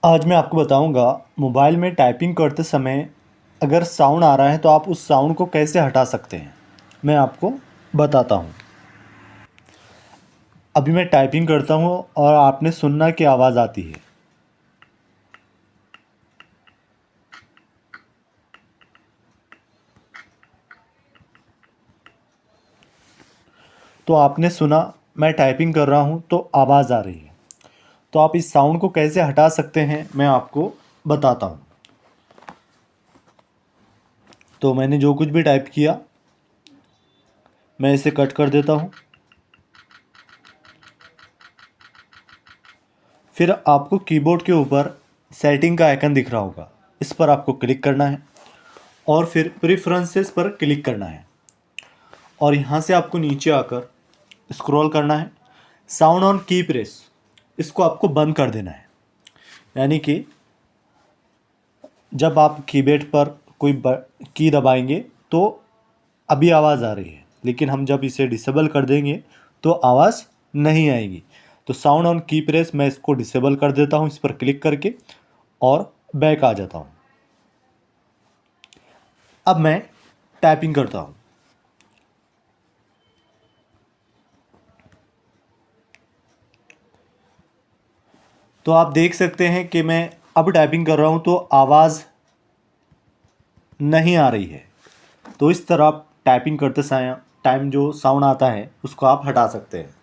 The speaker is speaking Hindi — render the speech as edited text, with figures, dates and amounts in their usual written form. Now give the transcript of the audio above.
आज मैं आपको बताऊंगा मोबाइल में टाइपिंग करते समय अगर साउंड आ रहा है तो आप उस साउंड को कैसे हटा सकते हैं। मैं आपको बताता हूं। अभी मैं टाइपिंग करता हूं और आपने सुनना की आवाज़ आती है। तो आपने सुना मैं टाइपिंग कर रहा हूं तो आवाज़ आ रही है। तो आप इस साउंड को कैसे हटा सकते हैं मैं आपको बताता हूं। तो मैंने जो कुछ भी टाइप किया मैं इसे कट कर देता हूं। फिर आपको कीबोर्ड के ऊपर सेटिंग का आइकन दिख रहा होगा, इस पर आपको क्लिक करना है और फिर प्रेफरेंसेस पर क्लिक करना है और यहाँ से आपको नीचे आकर स्क्रॉल करना है। साउंड ऑन की प्रेस इसको आपको बंद कर देना है। यानी कि जब आप कीबोर्ड पर कोई की दबाएंगे तो अभी आवाज़ आ रही है, लेकिन हम जब इसे डिसेबल कर देंगे तो आवाज़ नहीं आएगी। तो साउंड ऑन की प्रेस मैं इसको डिसेबल कर देता हूँ इस पर क्लिक करके और बैक आ जाता हूँ। अब मैं टाइपिंग करता हूँ। तो आप देख सकते हैं कि मैं अब टाइपिंग कर रहा हूँ तो आवाज़ नहीं आ रही है। तो इस तरह आप टाइपिंग करते समय टाइम जो साउंड आता है उसको आप हटा सकते हैं।